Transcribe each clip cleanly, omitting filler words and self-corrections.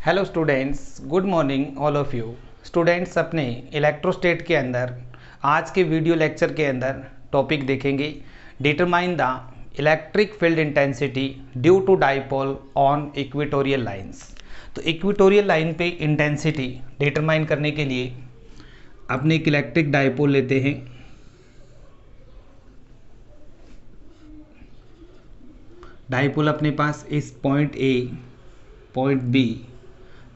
Hello students, good morning all of you. Students, अपने इलेक्ट्रोस्टेट के अंदर आज के वीडियो लेक्चर के अंदर टॉपिक देखेंगे determine the electric field intensity due to dipole on equatorial lines. तो इक्वेटोरियल लाइन पे इंटेंसिटी डिटरमाइन करने के लिए अपने एक इलेक्ट्रिक डाइपोल लेते हैं। डाइपोल अपने पास इस point A, point B,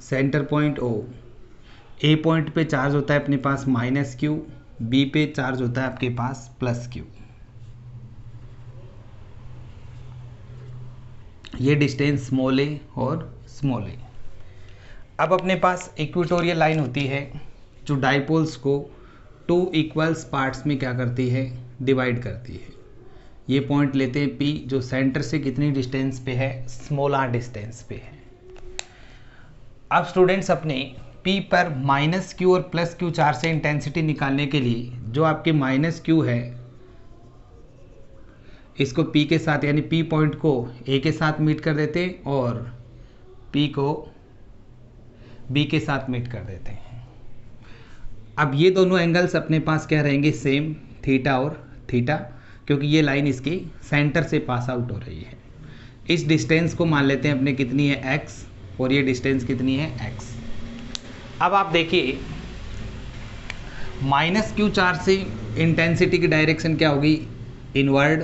centre point O. A point पे चार्ज होता है अपने पास माइनस क्यू, बी पे चार्ज होता है आपके पास प्लस क्यू। ये डिस्टेंस स्मॉल ए और स्मॉल ए। अब अपने पास इक्वेटोरियल लाइन होती है जो डाइपोल्स को टू इक्वल्स पार्ट्स में क्या करती है, डिवाइड करती है। ये पॉइंट लेते हैं पी, जो सेंटर से कितनी डिस्टेंस पे है, स्मॉल आर डिस्टेंस पे है। अब स्टूडेंट्स, अपने P पर माइनस क्यू और प्लस क्यू चार्ज से इंटेंसिटी निकालने के लिए जो आपके माइनस क्यू है इसको P के साथ, यानी P पॉइंट को A के साथ मीट कर देते हैं और P को B के साथ मीट कर देते हैं। अब ये दोनों एंगल्स अपने पास क्या रहेंगे, सेम, थीटा और थीटा, क्योंकि ये लाइन इसके सेंटर से पास आउट हो रही है। इस डिस्टेंस को मान लेते हैं अपने कितनी है, x, और ये डिस्टेंस कितनी है, x। अब आप देखिए माइनस क्यू चार्ज से इंटेंसिटी की डायरेक्शन क्या होगी, इनवर्ड,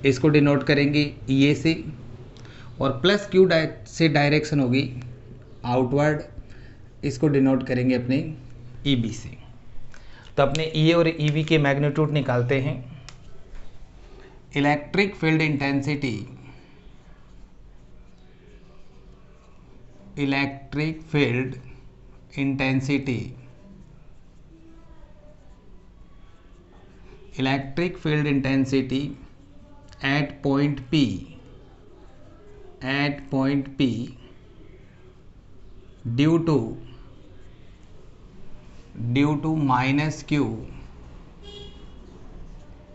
इसको डिनोट करेंगे ये से, और प्लस क्यू से डायरेक्शन होगी आउटवर्ड, इसको डिनोट करेंगे अपने EB से। तो अपने EA और EB के मैग्नीट्यूड निकालते हैं। Electric field intensity, electric field intensity, electric field intensity at point P, at point P due to minus Q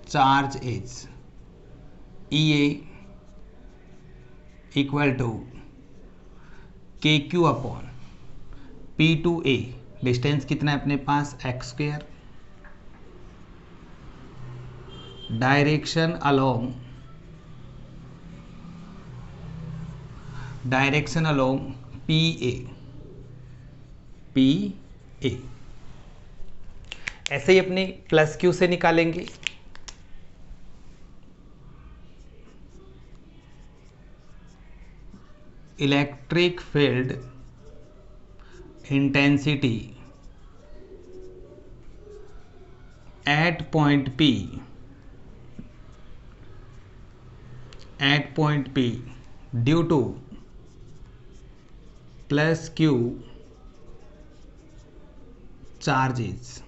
charge is EA equal to KQ upon P to A। Distance कितना है अपने पास, x²। Direction along PA। ऐसे ही अपने plus Q से निकालेंगे। Electric field intensity at point P due to plus Q charges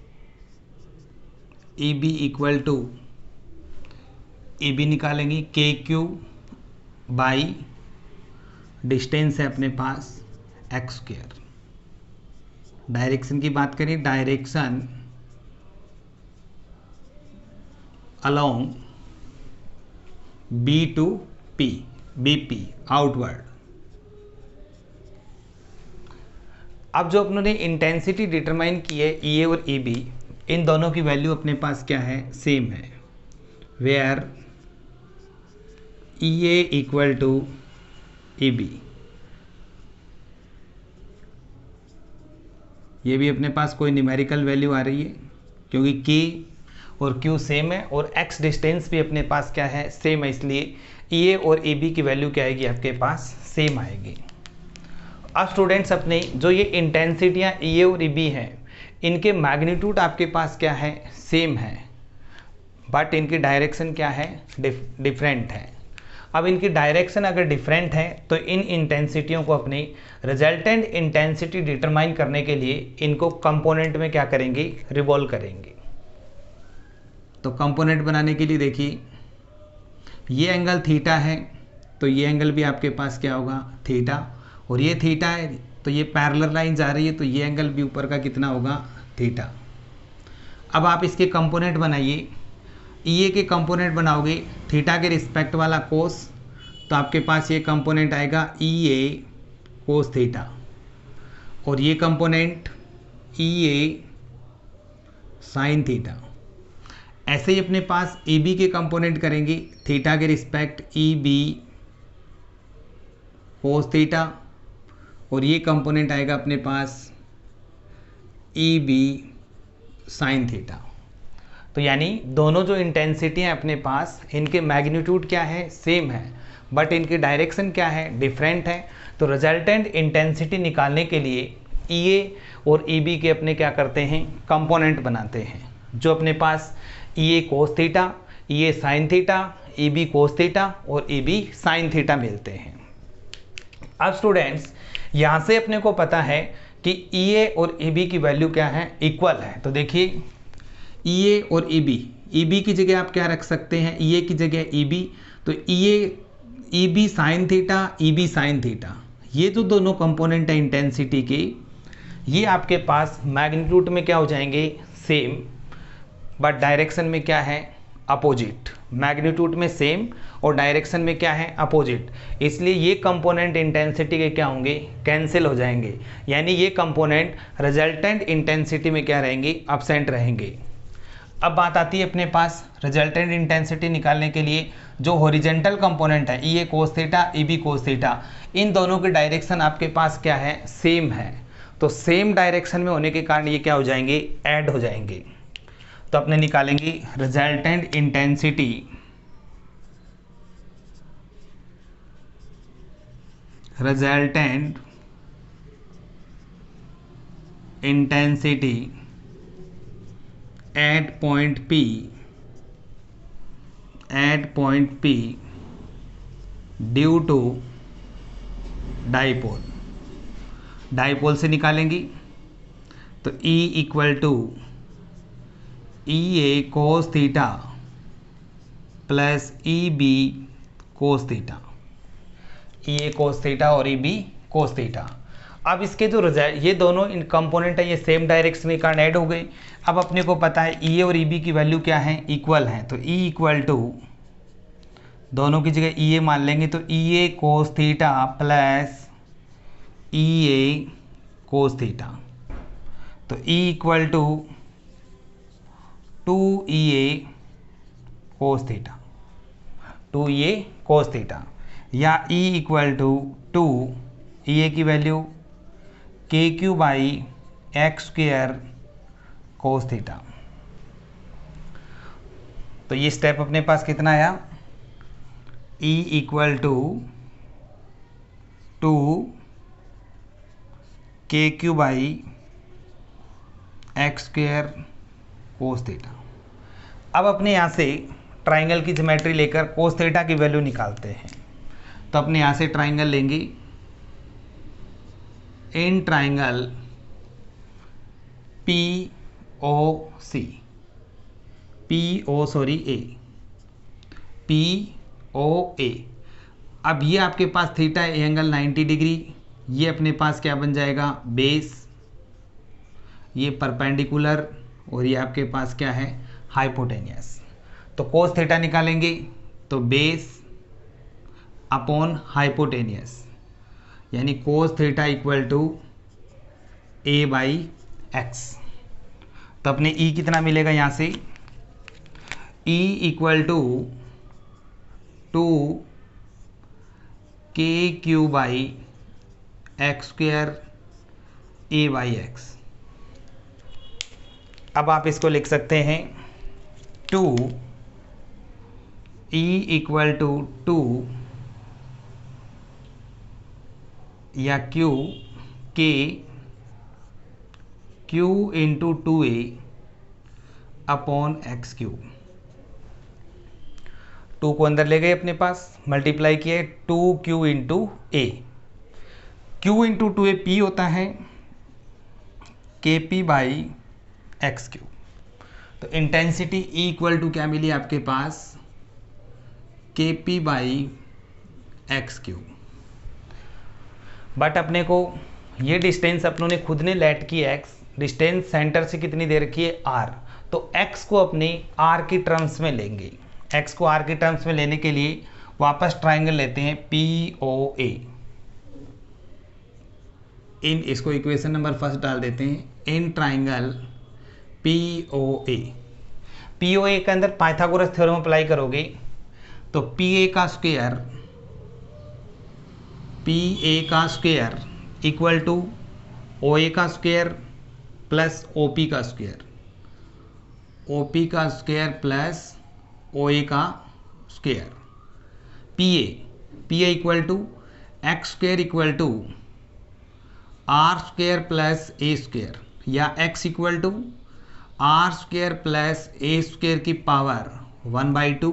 EB equal to, EB निकालेंगे KQ बाई डिस्टेंस है अपने पास x²। डायरेक्शन की बात करें, direction along B to P, BP outward. अब जो अपनों ने इंटेंसिटी डिटरमाइन की है EA और EB, इन दोनों की वैल्यू अपने पास क्या है, सेम है। Where EA equal to EB, ये भी अपने पास कोई न्यूमेरिकल वैल्यू आ रही है क्योंकि K और Q सेम है और X डिस्टेंस भी अपने पास क्या है, सेम है, इसलिए EA और EB की वैल्यू क्या आएगी, आपके पास सेम आएगी। अब स्टूडेंट्स, अपने जो ये इंटेंसिटियाँ EA और EB हैं, इनके मैग्नीट्यूड आपके पास क्या है, सेम है, बट इनकी डायरेक्शन क्या है, डिफरेंट है। अब इनकी डायरेक्शन अगर डिफरेंट है तो इन इंटेंसिटियों को अपनी रिजल्टेंट इंटेंसिटी डिटरमाइन करने के लिए इनको कंपोनेंट में क्या करेंगे, रिवॉल्व करेंगे। तो कंपोनेंट बनाने के लिए देखिए, ये एंगल थीटा है तो ये एंगल भी आपके पास क्या होगा, थीटा, और ये थीटा है तो ये पैरेलल लाइन जा रही है तो ये एंगल भी ऊपर का कितना होगा, थीटा। अब आप इसके कंपोनेंट बनाइए। EA के कंपोनेंट बनाओगे थीटा के रिस्पेक्ट वाला कोस, तो आपके पास ये कंपोनेंट आएगा EA कोस थीटा। और ये component E A sine theta. ऐसे ही अपने पास ए बी के कंपोनेंट करेंगे थीटा के respect E B cos theta, और ये कंपोनेंट आएगा अपने पास ई बी साइन थीटा। तो यानी दोनों जो इंटेंसिटी हैं अपने पास, इनके मैग्नीट्यूड क्या है, सेम है, बट इनकी डायरेक्शन क्या है, डिफरेंट है। तो रिजल्टेंट इंटेंसिटी निकालने के लिए ई ए और ई बी के अपने क्या करते हैं, कंपोनेंट बनाते हैं, जो अपने पास E A cos theta, E A sine theta, E B cos theta और ई बी साइन थीटा मिलते हैं। अब स्टूडेंट्स यहाँ से अपने को पता है कि ई ए और ई बी की वैल्यू क्या है, इक्वल है। तो देखिए ई ए और ई बी की जगह आप क्या रख सकते हैं, ई ए की जगह ई बी, तो E B sine theta, E B sine theta, ये जो दोनों कंपोनेंट है इंटेंसिटी के, ये आपके पास मैग्नीट्यूड में क्या हो जाएंगे, सेम, बट डायरेक्शन में क्या है, अपोजिट। मैग्नीट्यूड में सेम और डायरेक्शन में क्या है, अपोजिट। इसलिए ये कंपोनेंट इंटेंसिटी के क्या होंगे, कैंसिल हो जाएंगे, यानी ये कंपोनेंट रिजल्टेंट इंटेंसिटी में क्या रहेंगे, एब्सेंट रहेंगे। अब बात आती है अपने पास रिजल्टेंट इंटेंसिटी निकालने के लिए जो हॉरिजेंटल कंपोनेंट है, E A cos theta, E B cos theta, इन दोनों के डायरेक्शन आपके पास क्या है, सेम है। तो सेम डायरेक्शन में होने के कारण ये क्या हो जाएंगे, ऐड हो जाएंगे। तो अपने निकालेंगे resultant intensity at point P due to dipole से निकालेंगे। तो E equal to E A cos theta plus E B cos theta, E A cos theta और ई बी कोस थीटा। अब इसके जो ये दोनों इन कंपोनेंट है, ये सेम डायरेक्शन के कारण ऐड हो गए। अब अपने को पता है ई ए और ई बी की वैल्यू क्या है, इक्वल है। तो ई इक्वल टू, दोनों की जगह ई ए मान लेंगे, तो E A cos theta plus E A cos theta. तो E equal to 2EA cos theta, 2EA cos theta, या E इक्वल टू 2 EA की value KQ by x square cos theta. तो ये स्टेप अपने पास कितना आया, E equal to 2 KQ by x square cos theta. अब अपने यहाँ से ट्राइंगल की ज्योमेट्री लेकर कोस थीटा की वैल्यू निकालते हैं। तो अपने यहाँ से ट्राइंगल लेंगे, इन ट्राइंगल POC, POA। अब ये आपके पास थीटा एंगल 90 डिग्री, ये अपने पास क्या बन जाएगा, बेस, ये परपेंडिकुलर, और ये आपके पास क्या है, हाइपोटेनियस। तो कोस थीटा निकालेंगे तो बेस अपॉन हाइपोटेनियस, यानी cos theta equal to A by x. तो अपने ई कितना मिलेगा यहाँ से, E equal to 2 KQ by x square A by x. अब आप इसको लिख सकते हैं 2 E इक्वल टू 2 या Q into 2A upon x cube. 2 को अंदर ले गए अपने पास, मल्टीप्लाई किए 2Q into A, Q into 2A P होता है KP बाई एक्स क्यूब। तो इंटेंसिटी E इक्वल टू क्या मिली आपके पास, KP by x cube. But अपने को ये डिस्टेंस अपनों ने खुद ने लेट की x, डिस्टेंस सेंटर से कितनी दे रखी है, r। तो x को अपने r की टर्म्स में लेंगे। x को r की टर्म्स में लेने के लिए वापस ट्राइंगल लेते हैं POA। इन इसको इक्वेशन नंबर फर्स्ट डाल देते हैं। इन ट्राइंगल POA, POA के अंदर पाइथागोरस थ्योरम अप्लाई करोगे तो PA का स्क्वायर इक्वल टू OA का स्क्वायर प्लस OP का स्क्वायर, OP का स्क्वायर प्लस OA का square. PA equal to x square equal to R square plus A square, या x equal to R square plus A square की power 1/2।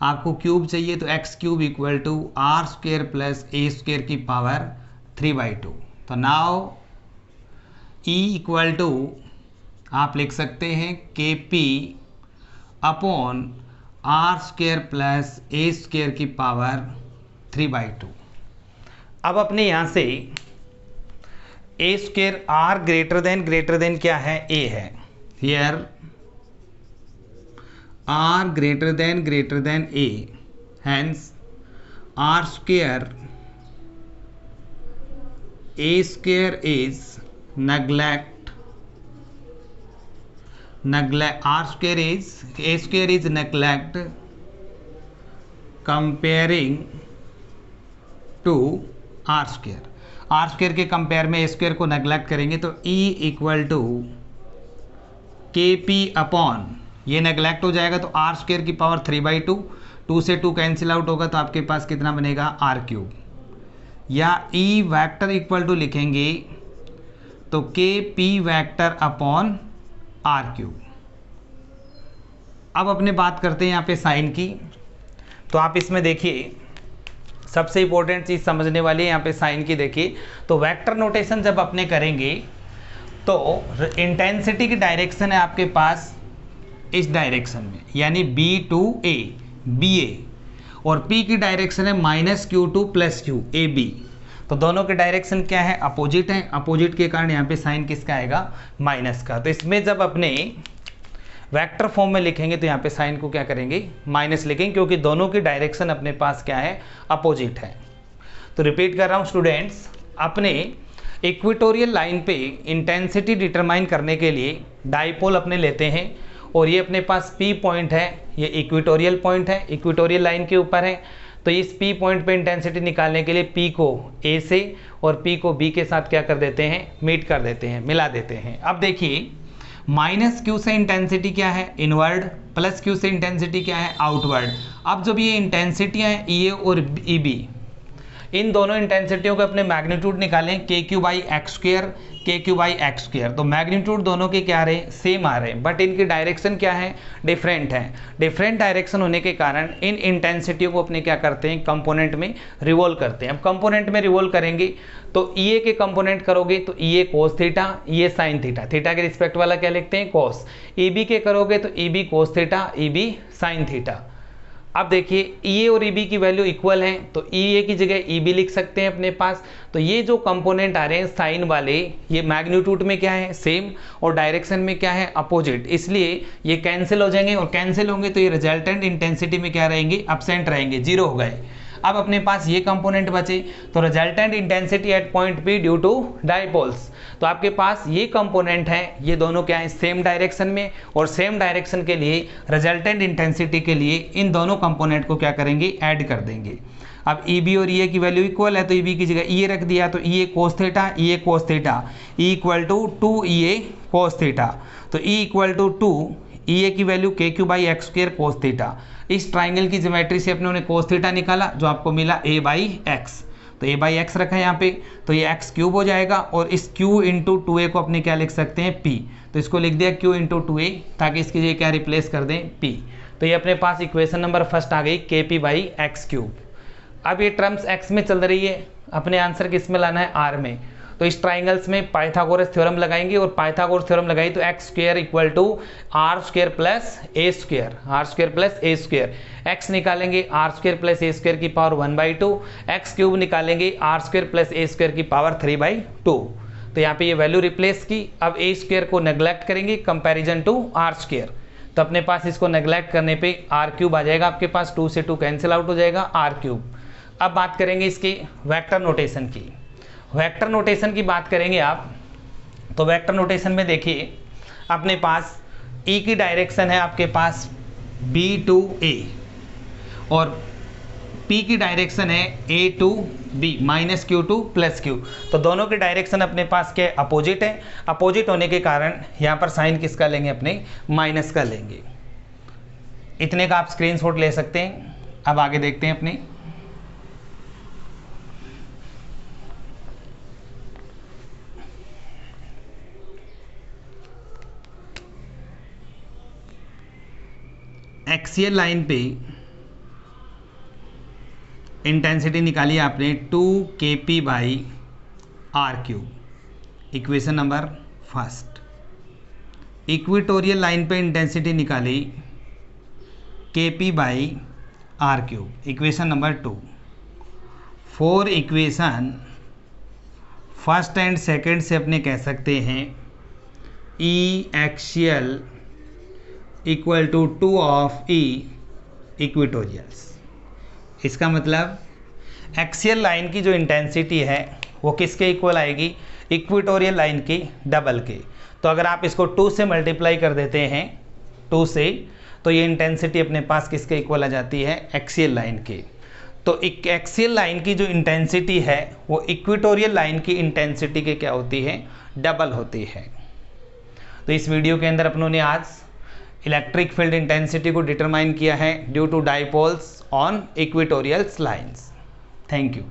आपको cube चाहिए तो x cube equal to R square plus A square की power 3/2। तो now E equal to आप लिख सकते हैं KP upon R square plus A square की पावर 3/2। अब अपने यहाँ से A square R greater than क्या है, ए है। Here R greater than A, hence R square A square is neglect r square is a square is neglect comparing to r square के compare में a square को neglect करेंगे तो E equal to KP upon, ये neglect हो जाएगा तो r square की पावर 3/2, 2 से 2 कैंसिल आउट होगा तो आपके पास कितना बनेगा r3, या E वेक्टर इक्वल टू लिखेंगे तो KP वेक्टर अपॉन r3। अब अपने बात करते हैं यहाँ पे साइन की। तो आप इसमें देखिए सबसे इंपॉर्टेंट चीज़ समझने वाली है यहाँ पे साइन की। देखिए तो वेक्टर नोटेशन जब अपने करेंगे तो इंटेंसिटी की डायरेक्शन है आपके पास इस डायरेक्शन में, यानी B2A BA, और P की डायरेक्शन है -Q2 + Q AB। तो दोनों के डायरेक्शन क्या है, अपोजिट है। अपोजिट के कारण यहाँ पे साइन किसका आएगा, माइनस का। तो इसमें जब अपने वेक्टर फॉर्म में लिखेंगे तो यहाँ पे साइन को क्या करेंगे, माइनस लिखेंगे, क्योंकि दोनों की डायरेक्शन अपने पास क्या है, अपोजिट है। तो रिपीट कर रहा हूँ स्टूडेंट्स, अपने इक्वेटोरियल लाइन पे इंटेंसिटी डिटरमाइन करने के लिए डाइपोल अपने लेते हैं, और ये अपने पास P पॉइंट है, ये इक्वेटोरियल पॉइंट है, इक्वेटोरियल लाइन के ऊपर है। तो इस P पॉइंट पे इंटेंसिटी निकालने के लिए P को A से और P को B के साथ क्या कर देते हैं, मीट कर देते हैं, मिला देते हैं। अब देखिए -Q से इंटेंसिटी क्या है, इनवर्ड, +Q से इंटेंसिटी क्या है, आउटवर्ड। अब जब ये इंटेंसिटियाँ हैं EA और EB, इन दोनों इंटेंसिटियों के अपने मैग्नीट्यूड निकालें, KQ/x², KQ/x²। तो मैग्नीट्यूड दोनों के क्या आ रहे हैं, सेम आ रहे हैं, बट इनकी डायरेक्शन क्या है, डिफरेंट है। डिफरेंट डायरेक्शन होने के कारण इन इंटेंसिटियों को अपने क्या करते हैं, कंपोनेंट में रिवॉल्व करते हैं। अब कंपोनेंट में रिवॉल्व करेंगे तो EA के कंपोनेंट करोगे तो EA cos theta, EA sin theta, theta के रिस्पेक्ट वाला क्या लिखते हैं, cos। EB के करोगे तो EB cos theta, EB sin theta. अब देखिए EA और EB की वैल्यू इक्वल है तो EA की जगह EB लिख सकते हैं अपने पास। तो ये जो कंपोनेंट आ रहे हैं साइन वाले, ये मैग्नीट्यूड में क्या है, सेम, और डायरेक्शन में क्या है, अपोजिट, इसलिए ये कैंसिल हो जाएंगे, और कैंसिल होंगे तो ये रिजल्टेंट इंटेंसिटी में क्या रहेंगे, एब्सेंट रहेंगे, 0 हो गए। अब अपने पास ये कंपोनेंट बचे, तो resultant intensity at point P due to dipoles. तो आपके पास ये कंपोनेंट है, ये दोनों क्या है, सेम डायरेक्शन में, और सेम डायरेक्शन के लिए रिजल्टेंट इंटेंसिटी के लिए इन दोनों कंपोनेंट को क्या करेंगे, ऐड कर देंगे। अब EB और EA की वैल्यू इक्वल है तो EB की जगह EA रख दिया, तो EA cos theta, EA cos theta, E equal to 2EA cos theta. तो E इक्वल टू 2 EA की वैल्यू KQ/x² cos थीटा। इस ट्राइंगल की ज्योमेट्री से अपने cos थीटा निकाला, जो आपको मिला A/x। तो A/x रखा है यहाँ पे, तो ये x³ हो जाएगा, और इस Q × 2A को अपने क्या लिख सकते हैं, P। तो इसको लिख दिया Q × 2A, ताकि इसकी जगह क्या रिप्लेस कर दें, P। तो ये अपने पास इक्वेशन नंबर फर्स्ट आ गई, KP/x³। अब ये टर्म्स x में चल रही है, अपने आंसर किस में लाना है, r में। तो इस ट्राइंगल्स में पाइथागोरस थ्योरम लगाएंगे, और पाइथागोरस थ्योरम लगाई तो x² equal to r² plus a², r² plus a²। x निकालेंगे r² प्लस a² की पावर 1/2, x³ निकालेंगे r² प्लस a² की पावर 3/2। तो यहाँ पे ये वैल्यू रिप्लेस की। अब a² को नेग्लेक्ट करेंगे कंपैरिजन टू r², तो अपने पास इसको नेग्लेक्ट करने पे r³ आ जाएगा आपके पास, 2 से 2 कैंसिल आउट हो जाएगा, r³। अब बात करेंगे इसके वेक्टर नोटेशन की। वेक्टर नोटेशन की बात करेंगे आप, तो वेक्टर नोटेशन में देखिए अपने पास E की डायरेक्शन है आपके पास B to A और P की डायरेक्शन है A to B minus Q to plus Q। तो दोनों के डायरेक्शन अपने पास के अपोजिट है, अपोजिट होने के कारण यहाँ पर साइन किसका लेंगे, अपने माइनस का लेंगे। इतने का आप स्क्रीनशॉट ले सकते हैं। अब आगे देखते हैं अपने एक्सियल लाइन पे इंटेंसिटी निकाली आपने 2 kp by R cube, equation number first. Equatorial line पे इंटेंसिटी निकाली kp by R cube, equation number 2। For equation first and second से अपने कह सकते हैं E axial equal to 2 of E equatorials. इसका मतलब एक्सियल लाइन की जो इंटेंसिटी है वो किसके इक्वल आएगी, इक्वेटोरियल लाइन की डबल के। तो अगर आप इसको 2 से मल्टीप्लाई कर देते हैं 2 से, तो ये इंटेंसिटी अपने पास किसके इक्वल आ जाती है, एक्सियल लाइन के। तो एक्सियल लाइन की जो इंटेंसिटी है वो इक्वेटोरियल लाइन की इंटेंसिटी के क्या होती है, डबल होती है। तो इस वीडियो के अंदर अपनों ने आज इलेक्ट्रिक फील्ड इंटेंसिटी को डिटरमाइन किया है due to dipoles on equatorial lines. Thank you.